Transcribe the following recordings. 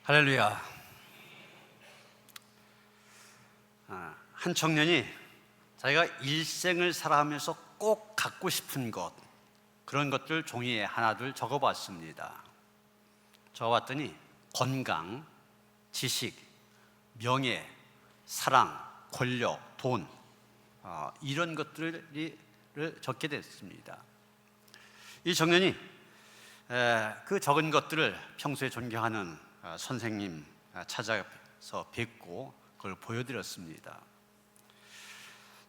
할렐루야. 한 청년이 자기가 일생을 살아가면서 꼭 갖고 싶은 것, 그런 것들 종이에 하나둘 적어봤습니다. 적어봤더니 건강, 지식, 명예, 사랑, 권력, 돈, 이런 것들을 적게 됐습니다. 이 청년이 그 적은 것들을 평소에 존경하는 선생님 찾아서 뵙고 그걸 보여드렸습니다.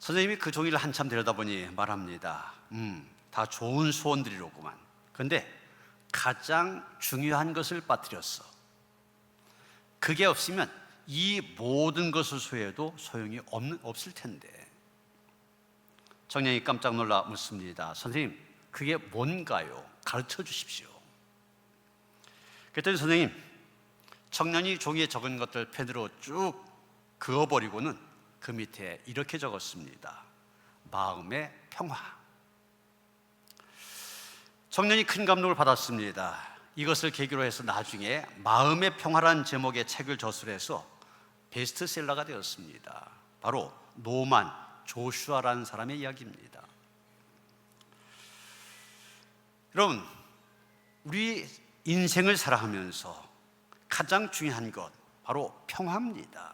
선생님이 그 종이를 한참 들여다보니 말합니다. 다 좋은 소원들이로구만. 그런데 가장 중요한 것을 빠뜨렸어. 그게 없으면 이 모든 것을 소유해도 소용이 없을 텐데. 청년이 깜짝 놀라 묻습니다. 선생님, 그게 뭔가요? 가르쳐 주십시오. 그랬더니 선생님, 청년이 종이에 적은 것들 펜으로 쭉 그어버리고는 그 밑에 이렇게 적었습니다. 마음의 평화. 청년이 큰 감동을 받았습니다. 이것을 계기로 해서 나중에 마음의 평화라는 제목의 책을 저술해서 베스트셀러가 되었습니다. 바로 노만 조슈아라는 사람의 이야기입니다. 여러분, 우리 인생을 살아가면서 가장 중요한 것 바로 평화입니다.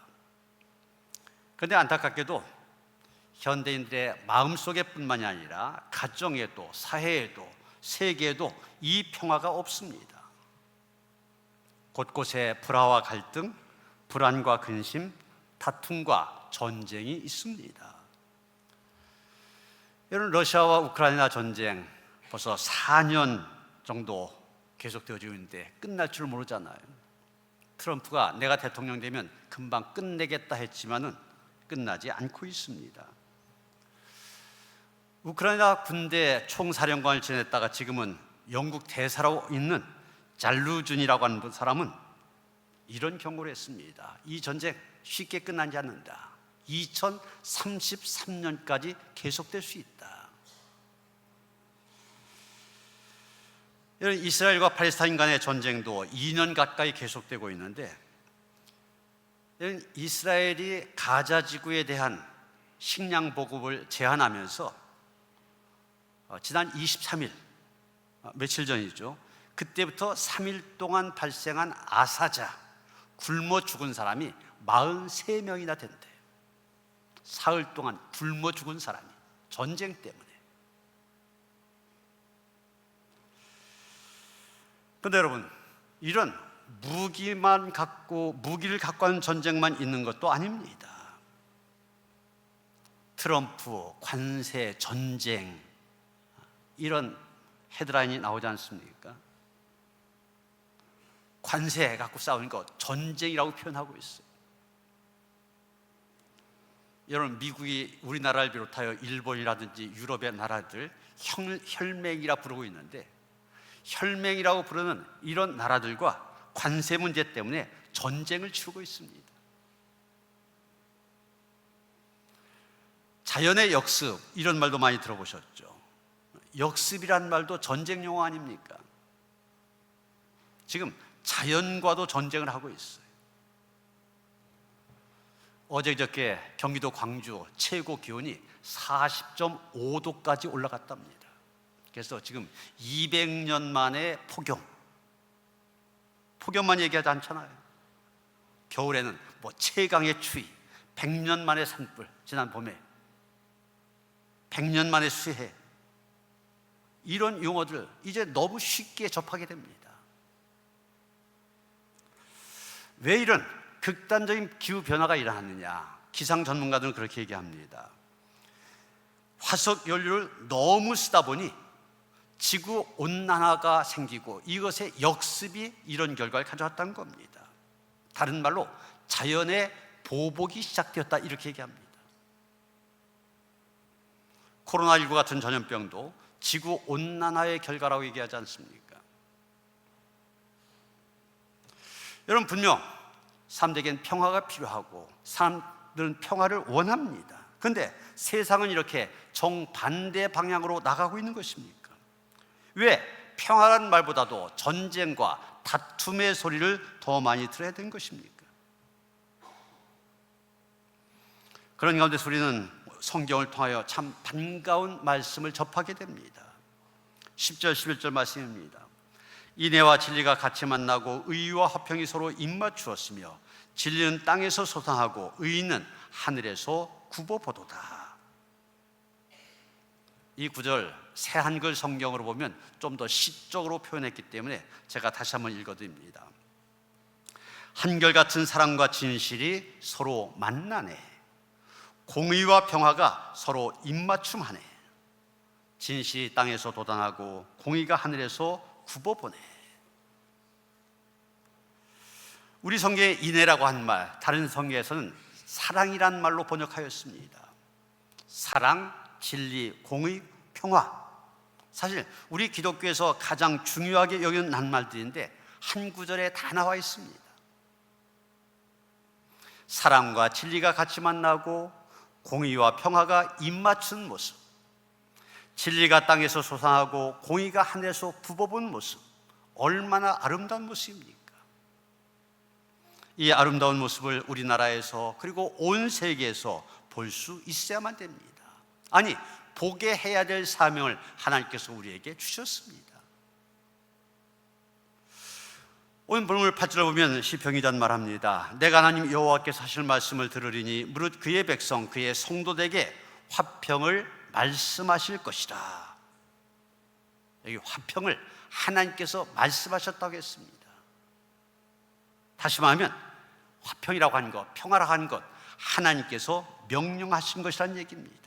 그런데 안타깝게도 현대인들의 마음속에 뿐만이 아니라 가정에도 사회에도 세계에도 이 평화가 없습니다. 곳곳에 불화와 갈등, 불안과 근심, 다툼과 전쟁이 있습니다. 여러분, 러시아와 우크라이나 전쟁 벌써 4년 정도 계속되어지고 있는데 끝날 줄 모르잖아요. 트럼프가 내가 대통령 되면 금방 끝내겠다 했지만은 끝나지 않고 있습니다. 우크라이나 군대 총사령관을 지냈다가 지금은 영국 대사로 있는 잘루준이라고 하는 사람은 이런 경고를 했습니다. 이 전쟁 쉽게 끝나지 않는다. 2033년까지 계속될 수 있다. 이스라엘과 팔레스타인 간의 전쟁도 2년 가까이 계속되고 있는데, 이스라엘이 가자 지구에 대한 식량 보급을 제한하면서 지난 23일, 며칠 전이죠. 그때부터 3일 동안 발생한 아사자, 굶어 죽은 사람이 43명이나 된대. 사흘 동안 굶어 죽은 사람이, 전쟁 때문에. 그런데 여러분, 이런 무기를 갖고 하는 전쟁만 있는 것도 아닙니다. 트럼프, 관세, 전쟁, 이런 헤드라인이 나오지 않습니까? 관세 갖고 싸우는 거 전쟁이라고 표현하고 있어요. 여러분, 미국이 우리나라를 비롯하여 일본이라든지 유럽의 나라들 혈맹이라 부르고 있는데, 혈맹이라고 부르는 이런 나라들과 관세 문제 때문에 전쟁을 치르고 있습니다. 자연의 역습, 이런 말도 많이 들어보셨죠? 역습이란 말도 전쟁 용어 아닙니까? 지금 자연과도 전쟁을 하고 있어요. 어제 그저께 경기도 광주 최고 기온이 40.5도까지 올라갔답니다. 그래서 지금 200년 만에 폭염만 얘기하지 않잖아요. 겨울에는 최강의 추위, 100년 만에 산불, 지난 봄에 100년 만에 수해, 이런 용어들 이제 너무 쉽게 접하게 됩니다. 왜 이런 극단적인 기후 변화가 일어났느냐? 기상 전문가들은 그렇게 얘기합니다. 화석 연료를 너무 쓰다 보니 지구 온난화가 생기고 이것의 역습이 이런 결과를 가져왔다는 겁니다. 다른 말로 자연의 보복이 시작되었다, 이렇게 얘기합니다. 코로나19 같은 전염병도 지구 온난화의 결과라고 얘기하지 않습니까? 여러분, 분명 사람들에겐 평화가 필요하고 사람들은 평화를 원합니다. 그런데 세상은 이렇게 정반대 방향으로 나가고 있는 것입니까? 왜 평화라는 말보다도 전쟁과 다툼의 소리를 더 많이 들어야 되는 것입니까? 그런 가운데서 우리는 성경을 통하여 참 반가운 말씀을 접하게 됩니다. 10절 11절 말씀입니다. 인애와 진리가 같이 만나고 의와 화평이 서로 입맞추었으며 진리는 땅에서 솟아나고 의는 하늘에서 굽어보도다. 이 구절 새 한글 성경으로 보면 좀 더 시적으로 표현했기 때문에 제가 다시 한번 읽어드립니다. 한결같은 사랑과 진실이 서로 만나네. 공의와 평화가 서로 입맞춤하네. 진실이 땅에서 돋아나고 공의가 하늘에서 굽어보네. 우리 성경에 인애라고 한 말, 다른 성경에서는 사랑이란 말로 번역하였습니다. 사랑, 진리, 공의, 평화. 사실 우리 기독교에서 가장 중요하게 여기는 낱말들인데 한 구절에 다 나와 있습니다. 사랑과 진리가 같이 만나고 공의와 평화가 입맞춘 모습, 진리가 땅에서 솟아나고 공의가 하늘에서 굽어본 모습, 얼마나 아름다운 모습입니까? 이 아름다운 모습을 우리나라에서 그리고 온 세계에서 볼 수 있어야만 됩니다. 아니, 보게 해야 될 사명을 하나님께서 우리에게 주셨습니다. 오늘 본문 8절을 보면 시편기자는 말합니다. 내가 하나님 여호와께서 하실 말씀을 들으리니 무릇 그의 백성 그의 성도들에게 화평을 말씀하실 것이라. 여기 화평을 하나님께서 말씀하셨다고 했습니다. 다시 말하면 화평이라고 하는 것, 평화라고 하는 것, 하나님께서 명령하신 것이라는 얘기입니다.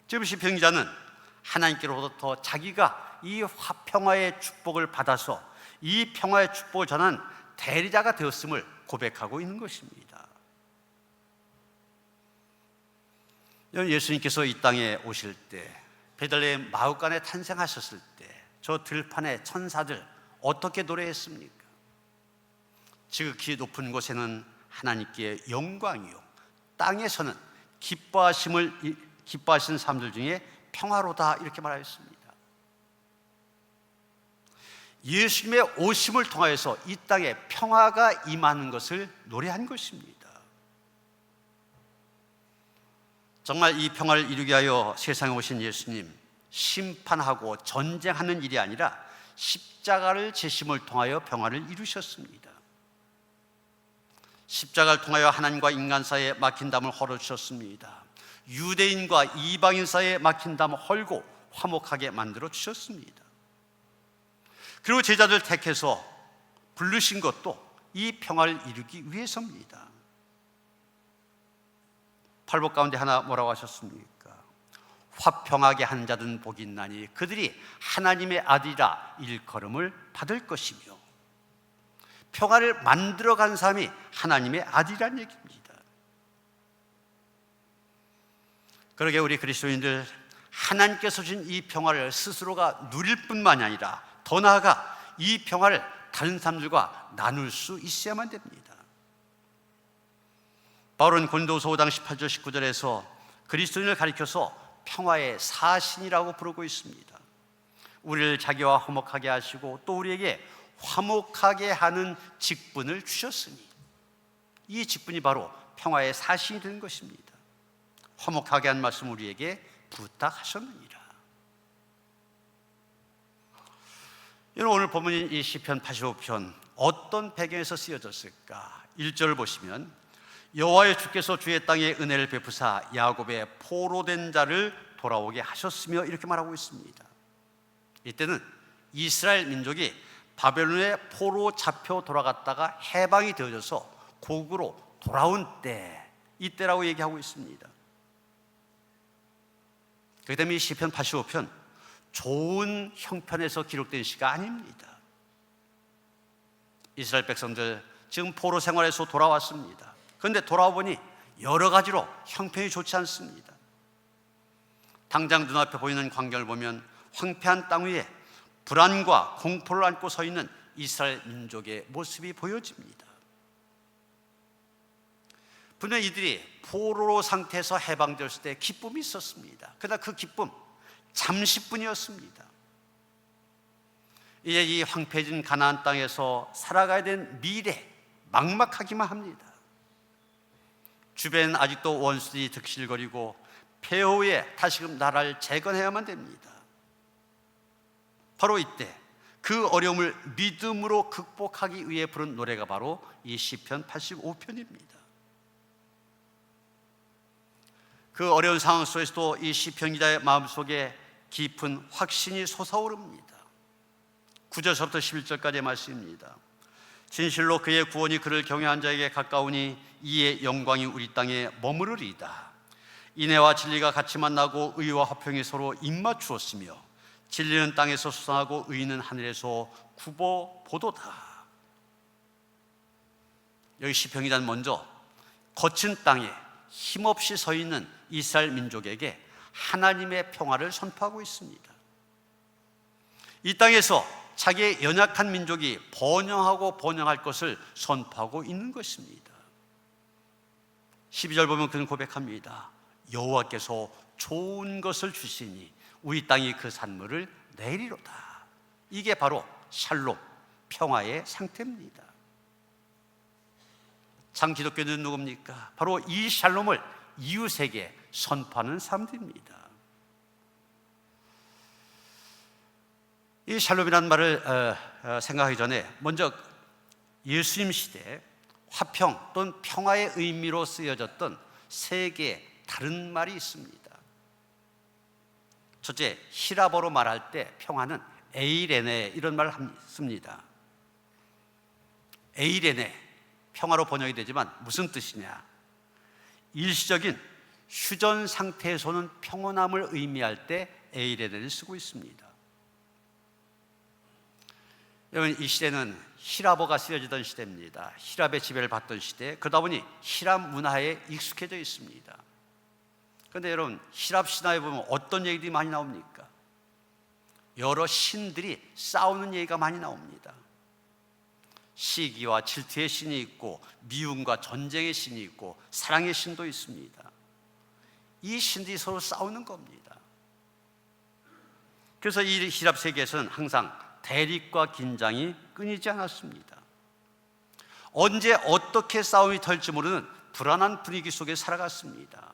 지금 시편 기자는 하나님께로부터 자기가 이 평화의 축복을 받아서 이 평화의 축복을 전한 대리자가 되었음을 고백하고 있는 것입니다. 예수님께서 이 땅에 오실 때, 베들레헴 마을간에 탄생하셨을 때 저 들판의 천사들 어떻게 노래했습니까? 지극히 높은 곳에는 하나님께 영광이요, 땅에서는 기뻐하시는 사람들 중에 평화로다, 이렇게 말하였습니다. 예수님의 오심을 통하여서 이 땅에 평화가 임하는 것을 노래한 것입니다. 정말 이 평화를 이루기 위하여 세상에 오신 예수님, 심판하고 전쟁하는 일이 아니라 십자가를 지심을 통하여 평화를 이루셨습니다. 십자가를 통하여 하나님과 인간 사이에 막힌 담을 헐어주셨습니다. 유대인과 이방인 사이에 막힌 담을 헐고 화목하게 만들어 주셨습니다. 그리고 제자들 택해서 부르신 것도 이 평화를 이루기 위해서입니다. 팔복 가운데 하나 뭐라고 하셨습니까? 화평하게 한 자든 복이 있나니 그들이 하나님의 아들이라 일컬음을 받을 것이며, 평화를 만들어간 사람이 하나님의 아들이란 얘기입니다. 그러게 우리 그리스도인들, 하나님께서 주신 이 평화를 스스로가 누릴 뿐만이 아니라 더 나아가 이 평화를 다른 사람들과 나눌 수 있어야만 됩니다. 바울은 고린도후서 5장 18절 19절에서 그리스도인을 가리켜서 평화의 사신이라고 부르고 있습니다. 우리를 자기와 화목하게 하시고 또 우리에게 화목하게 하는 직분을 주셨으니, 이 직분이 바로 평화의 사신이 되는 것입니다. 화목하게 한 말씀 우리에게 부탁하셨느니라. 여러분, 오늘 본문인 이 시편 85편 어떤 배경에서 쓰여졌을까? 1절을 보시면 여호와의 주께서 주의 땅에 은혜를 베푸사 야곱의 포로된 자를 돌아오게 하셨으며, 이렇게 말하고 있습니다. 이때는 이스라엘 민족이 바벨론에 포로 잡혀 돌아갔다가 해방이 되어져서 고국으로 돌아온 때, 이때라고 얘기하고 있습니다. 그렇기 때문에 이 시편 85편 좋은 형편에서 기록된 시가 아닙니다. 이스라엘 백성들 지금 포로 생활에서 돌아왔습니다. 그런데 돌아와 보니 여러 가지로 형편이 좋지 않습니다. 당장 눈앞에 보이는 광경을 보면 황폐한 땅 위에 불안과 공포를 안고 서 있는 이스라엘 민족의 모습이 보여집니다. 분명히 이들이 포로 상태에서 해방되었을 때 기쁨이 있었습니다. 그러나 그 기쁨 잠시뿐이었습니다. 이제 이 황폐해진 가나안 땅에서 살아가야 된 미래 막막하기만 합니다. 주변 아직도 원수들이 득실거리고 폐허에 다시금 나라를 재건해야만 됩니다. 바로 이때 그 어려움을 믿음으로 극복하기 위해 부른 노래가 바로 이 시편 85편입니다. 그 어려운 상황 속에서도 이 시편 기자의 마음속에 깊은 확신이 솟아오릅니다. 9절서부터 11절까지의 말씀입니다. 진실로 그의 구원이 그를 경외한 자에게 가까우니 이의 영광이 우리 땅에 머무르리이다. 인애와 진리가 같이 만나고 의와 화평이 서로 입맞추었으며 진리는 땅에서 솟아나고 의는 하늘에서 굽어 보도다. 여기 시편 기자는 먼저 거친 땅에 힘없이 서 있는 이스라엘 민족에게 하나님의 평화를 선포하고 있습니다. 이 땅에서 자기의 연약한 민족이 번영하고 번영할 것을 선포하고 있는 것입니다. 12절 보면 그는 고백합니다. 여호와께서 좋은 것을 주시니 우리 땅이 그 산물을 내리로다. 이게 바로 샬롬, 평화의 상태입니다. 참 기독교는 누굽니까? 바로 이 샬롬을 이웃에게 선포하는 사람들입니다. 이 샬롬이라는 말을 생각하기 전에 먼저 예수님 시대 화평 또는 평화의 의미로 쓰여졌던 세 개의 다른 말이 있습니다. 첫째, 히라보로 말할 때 평화는 에이레네 이런 말을 씁니다. 에이레네, 평화로 번역이 되지만 무슨 뜻이냐? 일시적인 휴전 상태에서는 평온함을 의미할 때 에이레네를 쓰고 있습니다. 여러분, 이 시대는 히라보가 쓰여지던 시대입니다. 히랍의 지배를 받던 시대, 그러다 보니 히랍 문화에 익숙해져 있습니다. 그런데 여러분, 히랍 신화에 보면 어떤 얘기들이 많이 나옵니까? 여러 신들이 싸우는 얘기가 많이 나옵니다. 시기와 질투의 신이 있고 미움과 전쟁의 신이 있고 사랑의 신도 있습니다. 이 신들이 서로 싸우는 겁니다. 그래서 이 히랍 세계에서는 항상 대립과 긴장이 끊이지 않았습니다. 언제 어떻게 싸움이 털지 모르는 불안한 분위기 속에 살아갔습니다.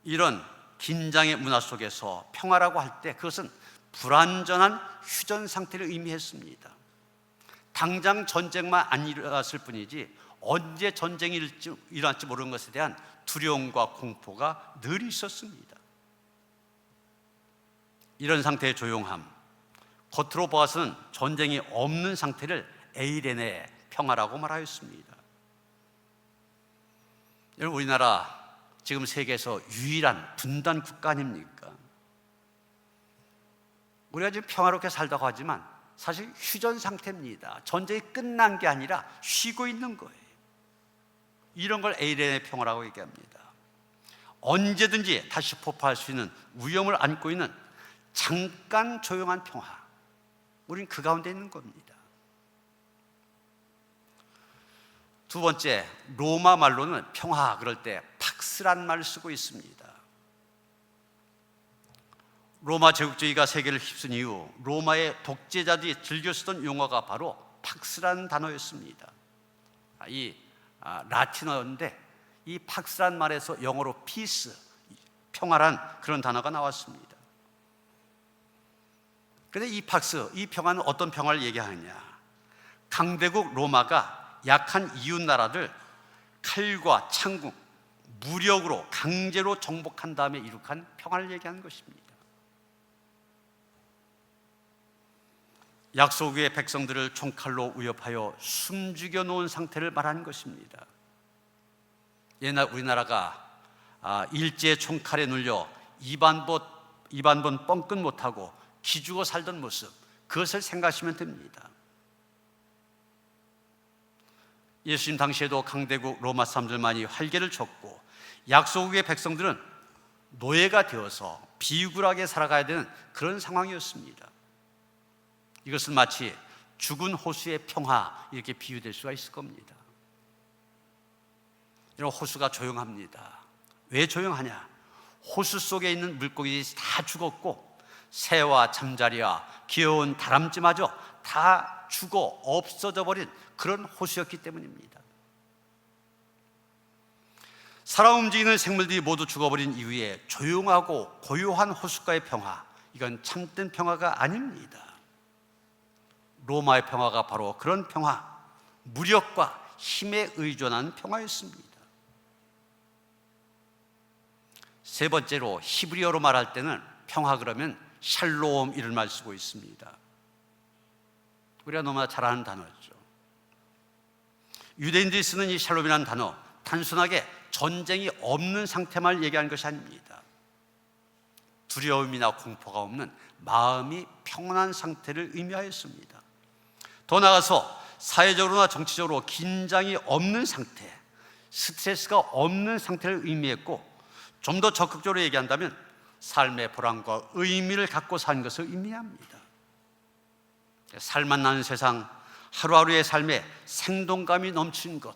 이런 긴장의 문화 속에서 평화라고 할 때 그것은 불완전한 휴전 상태를 의미했습니다. 당장 전쟁만 안 일어났을 뿐이지 언제 전쟁이 일어날지 모르는 것에 대한 두려움과 공포가 늘 있었습니다. 이런 상태의 조용함, 겉으로 보아서는 전쟁이 없는 상태를 에이레네 평화라고 말하였습니다. 여러분, 우리나라 지금 세계에서 유일한 분단 국가 아닙니까? 우리가 지금 평화롭게 살다고 하지만 사실 휴전 상태입니다. 전쟁이 끝난 게 아니라 쉬고 있는 거예요. 이런 걸 에이레네 평화라고 얘기합니다. 언제든지 다시 폭파할 수 있는 위험을 안고 있는 잠깐 조용한 평화, 우린 그 가운데 있는 겁니다. 두 번째, 로마 말로는 평화 그럴 때 팍스란 말을 쓰고 있습니다. 로마 제국주의가 세계를 휩쓴 이후 로마의 독재자들이 즐겨 쓰던 용어가 바로 팍스라는 단어였습니다. 이 라틴어인데 이 팍스란 말에서 영어로 피스, 평화란 그런 단어가 나왔습니다. 그런데 이 팍스, 이 평화는 어떤 평화를 얘기하느냐? 강대국 로마가 약한 이웃 나라들 칼과 창국, 무력으로 강제로 정복한 다음에 이룩한 평화를 얘기하는 것입니다. 약소국의 백성들을 총칼로 위협하여 숨죽여 놓은 상태를 말하는 것입니다. 옛날 우리나라가 일제 총칼에 눌려 입안번 뻥끗 못하고 기죽어 살던 모습, 그것을 생각하시면 됩니다. 예수님 당시에도 강대국 로마 사람들만이 활개를 쳤고 약소국의 백성들은 노예가 되어서 비굴하게 살아가야 되는 그런 상황이었습니다. 이것은 마치 죽은 호수의 평화 이렇게 비유될 수가 있을 겁니다. 이런 호수가 조용합니다. 왜 조용하냐? 호수 속에 있는 물고기들이 다 죽었고 새와 잠자리와 귀여운 다람쥐마저 다 죽어 없어져 버린 그런 호수였기 때문입니다. 살아 움직이는 생물들이 모두 죽어버린 이후에 조용하고 고요한 호숫가의 평화, 이건 참된 평화가 아닙니다. 로마의 평화가 바로 그런 평화, 무력과 힘에 의존하는 평화였습니다. 세 번째로 히브리어로 말할 때는 평화 그러면 샬롬 이런 말 쓰고 있습니다. 우리가 너무나 잘 아는 단어죠. 유대인들이 쓰는 이 샬롬이라는 단어, 단순하게 전쟁이 없는 상태만 얘기하는 것이 아닙니다. 두려움이나 공포가 없는 마음이 평온한 상태를 의미하였습니다. 더 나아가서 사회적으로나 정치적으로 긴장이 없는 상태, 스트레스가 없는 상태를 의미했고, 좀 더 적극적으로 얘기한다면 삶의 보람과 의미를 갖고 사는 것을 의미합니다. 살맛 나는 세상, 하루하루의 삶에 생동감이 넘치는 것,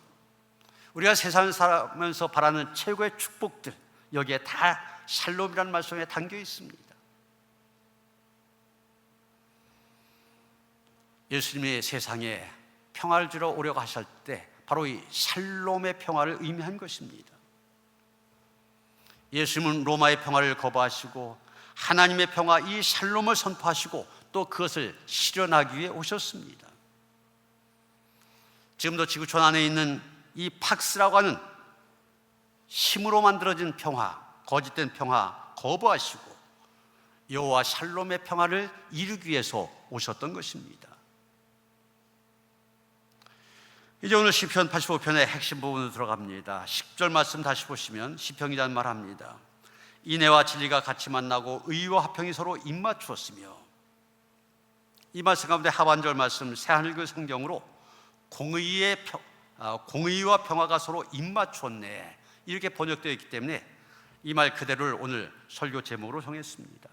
우리가 세상을 살면서 바라는 최고의 축복들, 여기에 다 샬롬이라는 말 속에 담겨 있습니다. 예수님이 세상에 평화를 주러 오려고 하실 때 바로 이 샬롬의 평화를 의미한 것입니다. 예수님은 로마의 평화를 거부하시고 하나님의 평화, 이 샬롬을 선포하시고 또 그것을 실현하기 위해 오셨습니다. 지금도 지구촌 안에 있는 이 팍스라고 하는 힘으로 만들어진 평화, 거짓된 평화 거부하시고 여호와 샬롬의 평화를 이루기 위해서 오셨던 것입니다. 이제 오늘 시편 85편의 핵심 부분으로 들어갑니다. 10절 말씀 다시 보시면 시편이라는 말 합니다. 인애와 진리가 같이 만나고 의와 화평이 서로 입맞추었으며, 이 말씀 가운데 하반절 말씀 새하늘글 성경으로 공의와 평화가 서로 입맞추었네, 이렇게 번역되어 있기 때문에 이 말 그대로를 오늘 설교 제목으로 정했습니다.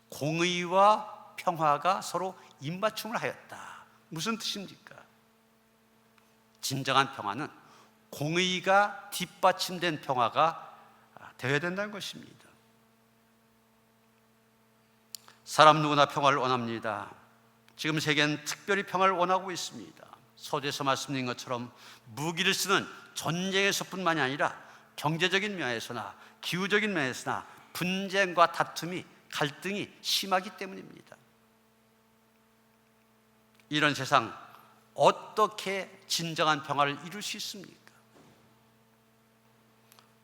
공의와 평화가 서로 입맞춤을 하였다. 무슨 뜻입니까? 진정한 평화는 공의가 뒷받침된 평화가 되어야 된다는 것입니다. 사람 누구나 평화를 원합니다. 지금 세계는 특별히 평화를 원하고 있습니다. 서두에서 말씀드린 것처럼 무기를 쓰는 전쟁에서뿐만이 아니라 경제적인 면에서나 기후적인 면에서나 분쟁과 다툼이, 갈등이 심하기 때문입니다. 이런 세상 어떻게 진정한 평화를 이룰 수 있습니까?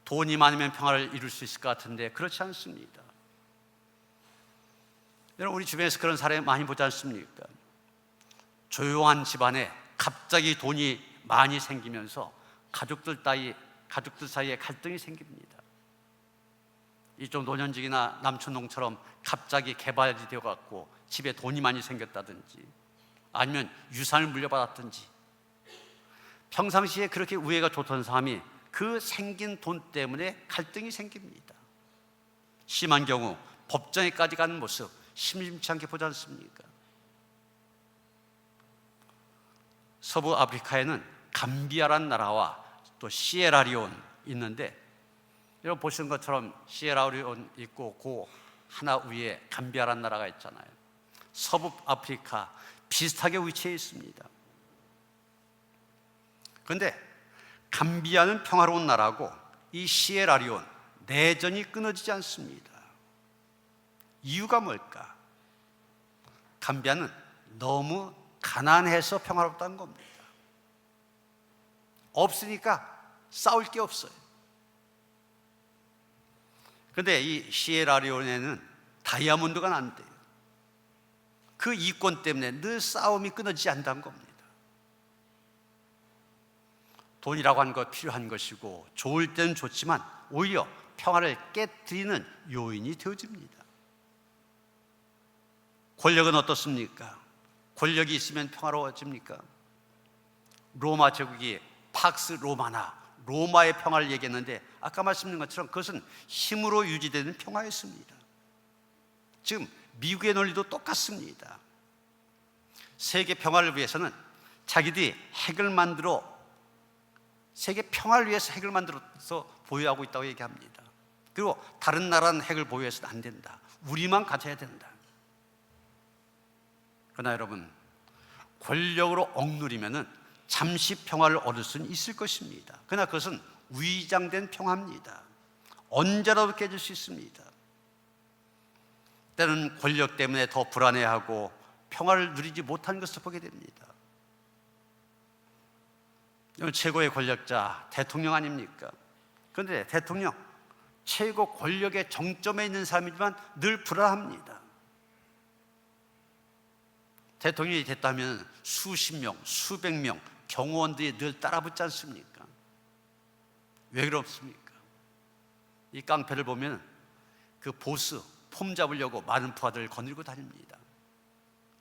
돈이 많으면 평화를 이룰 수 있을 것 같은데 그렇지 않습니다. 여러분, 우리 주변에서 그런 사례 많이 보지 않습니까? 조용한 집안에 갑자기 돈이 많이 생기면서 가족들 사이에 갈등이 생깁니다. 이쪽 노년직이나 남촌동처럼 갑자기 개발이 되어갖고 집에 돈이 많이 생겼다든지, 아니면 유산을 물려받았든지, 평상시에 그렇게 우애가 좋던 사람이 그 생긴 돈 때문에 갈등이 생깁니다. 심한 경우 법정에까지 가는 모습 심심치 않게 보지 않습니까? 서부 아프리카에는 감비아라는 나라와 또 시에라리온 있는데, 여러분 보시는 것처럼 시에라리온 있고 그 하나 위에 감비아라는 나라가 있잖아요. 서부 아프리카 비슷하게 위치해 있습니다. 그런데 감비아는 평화로운 나라고 이 시에라리온 내전이 끊어지지 않습니다. 이유가 뭘까? 감비아는 너무 가난해서 평화롭다는 겁니다. 없으니까 싸울 게 없어요. 그런데 이 시에라리온에는 다이아몬드가 난대요. 그 이권 때문에 늘 싸움이 끊어지지 않는다는 겁니다. 돈이라고 하는 것 필요한 것이고 좋을 때는 좋지만 오히려 평화를 깨뜨리는 요인이 되어집니다. 권력은 어떻습니까? 권력이 있으면 평화로워집니까? 로마 제국이 팍스 로마나 로마의 평화를 얘기했는데 아까 말씀드린 것처럼 그것은 힘으로 유지되는 평화였습니다. 지금 미국의 논리도 똑같습니다. 세계 평화를 위해서는 자기들이 핵을 만들어 세계 평화를 위해서 핵을 만들어서 보유하고 있다고 얘기합니다. 그리고 다른 나라는 핵을 보유해서는 안 된다. 우리만 가져야 된다. 그러나 여러분, 권력으로 억누리면은 잠시 평화를 얻을 수는 있을 것입니다. 그러나 그것은 위장된 평화입니다. 언제라도 깨질 수 있습니다. 때는 권력 때문에 더 불안해하고 평화를 누리지 못한 것을 보게 됩니다. 최고의 권력자 대통령 아닙니까? 그런데 대통령, 최고 권력의 정점에 있는 사람이지만 늘 불안합니다. 대통령이 됐다면 수십 명, 수백 명 경호원들이 늘 따라붙지 않습니까? 왜 그렇습니까? 이 깡패를 보면 그 보스, 폼 잡으려고 많은 부하들을 거느리고 다닙니다.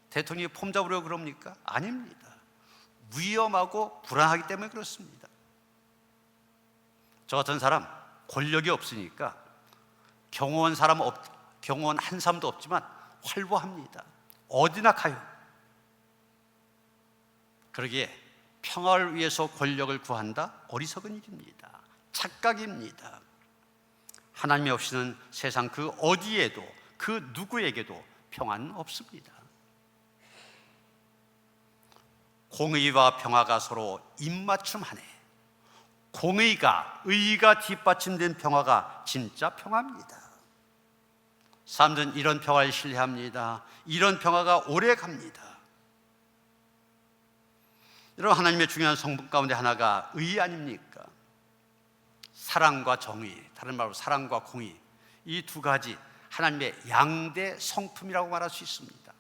대통령이 폼 잡으려고 그럽니까? 아닙니다. 위험하고 불안하기 때문에 그렇습니다. 저 같은 사람 권력이 없으니까 경호원 한 사람도 없지만 활보합니다. 어디나 가요. 그러기에 평화를 위해서 권력을 구한다? 어리석은 일입니다. 착각입니다. 하나님이 없이는 세상 그 어디에도, 그 누구에게도 평안은 없습니다. 공의와 평화가 서로 입맞춤하네. 의가 뒷받침된 평화가 진짜 평화입니다. 사람들은 이런 평화를 신뢰합니다. 이런 평화가 오래 갑니다. 여러분, 하나님의 중요한 성분 가운데 하나가 의 아닙니까? 사랑과 정의, 다른 말로 사랑과 공의, 이 두 가지 하나님의 양대 성품이라고 말할 수 있습니다.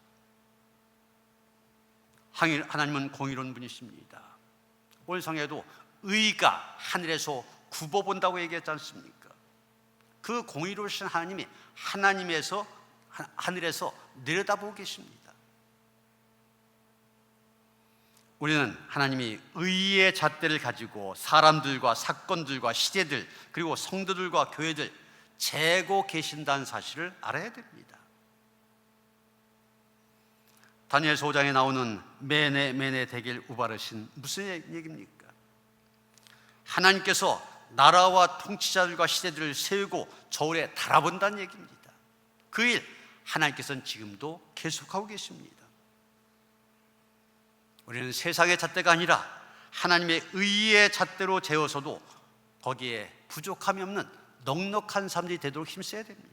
하나님은 공의로운 분이십니다. 오늘 성에도 의가 하늘에서 굽어본다고 얘기했지 않습니까? 그 공의로우신 하나님이 하늘에서 내려다보고 계십니다. 우리는 하나님이 의의 잣대를 가지고 사람들과 사건들과 시대들, 그리고 성도들과 교회들 재고 계신다는 사실을 알아야 됩니다. 다니엘서 5장에 나오는 메네 데겔 우바르신, 무슨 얘기입니까? 하나님께서 나라와 통치자들과 시대들을 세우고 저울에 달아본다는 얘기입니다. 그 일 하나님께서는 지금도 계속하고 계십니다. 우리는 세상의 잣대가 아니라 하나님의 의의 잣대로 재어서도 거기에 부족함이 없는 넉넉한 사람들이 되도록 힘써야 됩니다.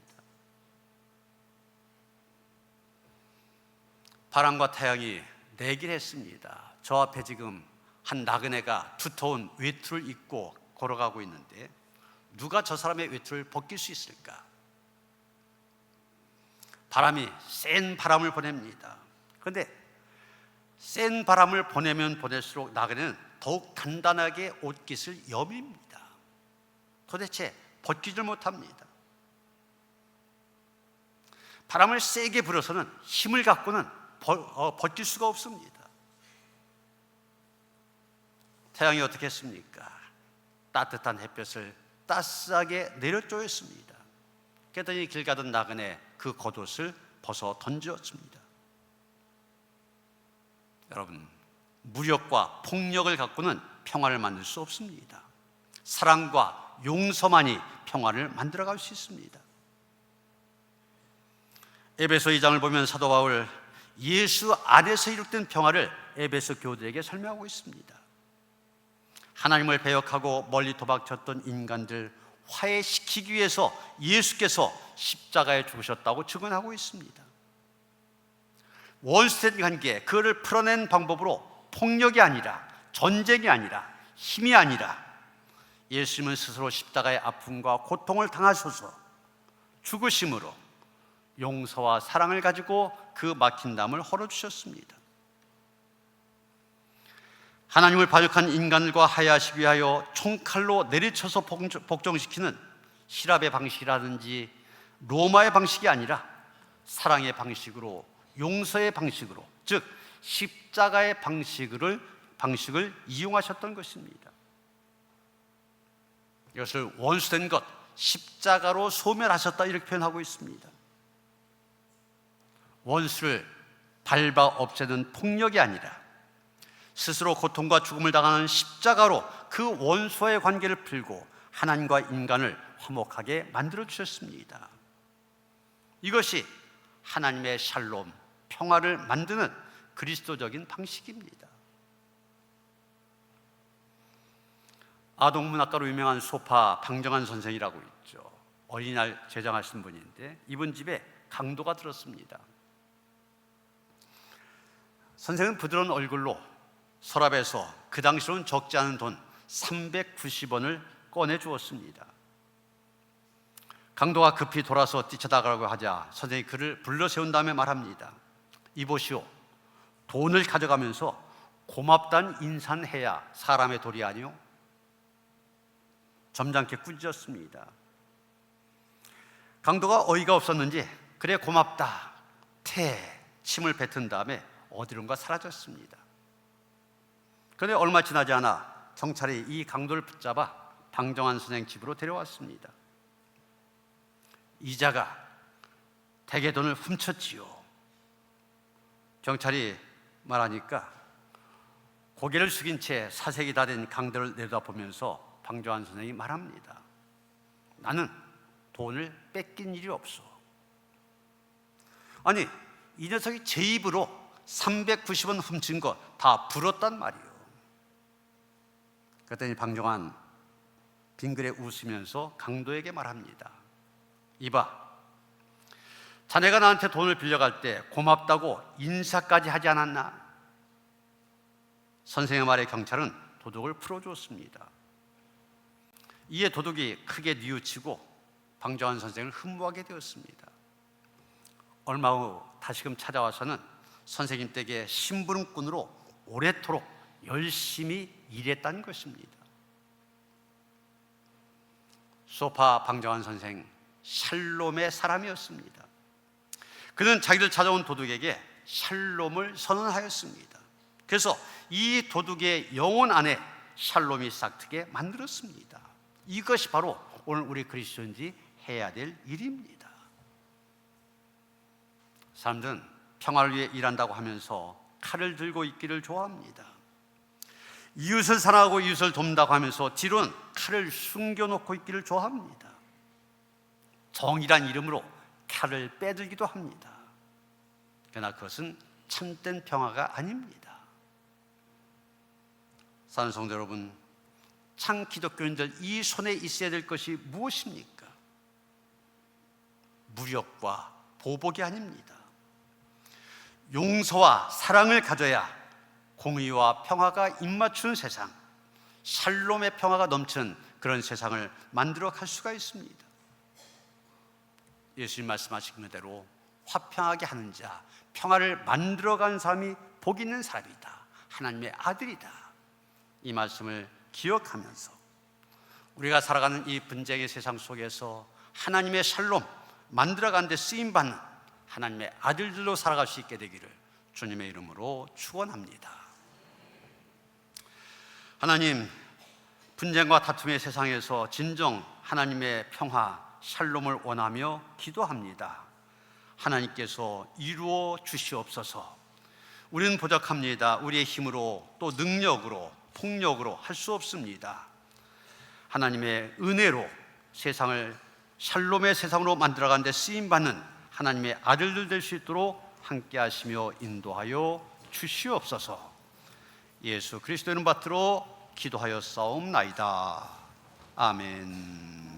바람과 태양이 내기를 했습니다. 저 앞에 지금 한 나그네가 두터운 외투를 입고 걸어가고 있는데 누가 저 사람의 외투를 벗길 수 있을까? 바람이 센 바람을 보냅니다. 그런데 센 바람을 보내면 보낼수록 나그네는 더욱 단단하게 옷깃을 여밉니다. 도대체 벗기질 못합니다. 바람을 세게 불어서는 힘을 갖고는 벗길 수가 없습니다. 태양이 어떻게 했습니까? 따뜻한 햇볕을 따스하게 내려쬐었습니다. 그랬더니 길 가던 나그네 그 겉옷을 벗어 던졌습니다. 여러분, 무력과 폭력을 갖고는 평화를 만들 수 없습니다. 사랑과 용서만이 평화를 만들어갈 수 있습니다. 에베소 2장을 보면 사도 바울, 예수 안에서 이룩된 평화를 에베소 교우들에게 설명하고 있습니다. 하나님을 배역하고 멀리 도박쳤던 인간들 화해시키기 위해서 예수께서 십자가에 죽으셨다고 증언하고 있습니다. 원수된 관계, 그를 풀어낸 방법으로 폭력이 아니라, 전쟁이 아니라, 힘이 아니라 예수님은 스스로 십자가의 아픔과 고통을 당하셔서 죽으심으로 용서와 사랑을 가지고 그 막힌 담을 헐어주셨습니다. 하나님을 반역한 인간들과 화해하시기 위하여 총칼로 내리쳐서 복종시키는 시랍의 방식이라든지 로마의 방식이 아니라 사랑의 방식으로, 용서의 방식으로, 즉 십자가의 방식을 이용하셨던 것입니다. 이것을 원수된 것, 십자가로 소멸하셨다, 이렇게 표현하고 있습니다. 원수를 밟아 없애는 폭력이 아니라 스스로 고통과 죽음을 당하는 십자가로 그 원수와의 관계를 풀고 하나님과 인간을 화목하게 만들어 주셨습니다. 이것이 하나님의 샬롬, 평화를 만드는 그리스도적인 방식입니다. 아동문학가로 유명한 소파 방정환 선생이라고 있죠. 어린이날 제작하신 분인데 이분 집에 강도가 들었습니다. 선생은 부드러운 얼굴로 서랍에서 그 당시로는 적지 않은 돈 390원을 꺼내 주었습니다. 강도가 급히 돌아서 뛰쳐나가라고 하자 선생이 그를 불러 세운 다음에 말합니다. 이보시오, 돈을 가져가면서 고맙다는 인사해야 사람의 도리 아니오? 점잖게 꾸짖었습니다. 강도가 어이가 없었는지 그래 고맙다 침을 뱉은 다음에 어디론가 사라졌습니다. 그런데 얼마 지나지 않아 경찰이 이 강도를 붙잡아 방정환 선생 집으로 데려왔습니다. 이자가 대개돈을 훔쳤지요. 경찰이 말하니까 고개를 숙인 채 사색이 다 된 강도를 내다보면서 방정환 선생이 말합니다. 나는 돈을 뺏긴 일이 없어. 아니, 이 녀석이 제 입으로 390원 훔친 거 다 불었단 말이요. 그랬더니 방정환 빙그레 웃으면서 강도에게 말합니다. 이봐, 자네가 나한테 돈을 빌려갈 때 고맙다고 인사까지 하지 않았나? 선생의 말에 경찰은 도둑을 풀어주었습니다. 이에 도둑이 크게 뉘우치고 방정환 선생을 흠모하게 되었습니다. 얼마 후 다시금 찾아와서는 선생님 댁에 심부름꾼으로 오래도록 열심히 일했다는 것입니다. 소파 방정환 선생, 샬롬의 사람이었습니다. 그는 자기를 찾아온 도둑에게 샬롬을 선언하였습니다. 그래서 이 도둑의 영혼 안에 샬롬이 싹트게 만들었습니다. 이것이 바로 오늘 우리 그리스도인들이 해야 될 일입니다. 사람들은 평화를 위해 일한다고 하면서 칼을 들고 있기를 좋아합니다. 이웃을 사랑하고 이웃을 돕는다고 하면서 뒤로는 칼을 숨겨놓고 있기를 좋아합니다. 정의란 이름으로 칼을 빼들기도 합니다. 그러나 그것은 참된 평화가 아닙니다. 사랑하는 성도 여러분, 참 기독교인들 이 손에 있어야 될 것이 무엇입니까? 무력과 보복이 아닙니다. 용서와 사랑을 가져야 공의와 평화가 입맞추는 세상, 샬롬의 평화가 넘치는 그런 세상을 만들어 갈 수가 있습니다. 예수님 말씀하신 대로 화평하게 하는 자, 평화를 만들어가는 사람이 복 있는 사람이다, 하나님의 아들이다, 이 말씀을 기억하면서 우리가 살아가는 이 분쟁의 세상 속에서 하나님의 샬롬 만들어가는 데 쓰임받는 하나님의 아들들로 살아갈 수 있게 되기를 주님의 이름으로 축원합니다. 하나님, 분쟁과 다툼의 세상에서 진정 하나님의 평화, 샬롬을 원하며 기도합니다. 하나님께서 이루어 주시옵소서. 우리는 부족합니다. 우리의 힘으로 또 능력으로 폭력으로 할 수 없습니다. 하나님의 은혜로 세상을 샬롬의 세상으로 만들어가는 데 쓰임받는 하나님의 아들들 될 수 있도록 함께 하시며 인도하여 주시옵소서. 예수 그리스도 이름 받들어 기도하여 싸움나이다. 아멘.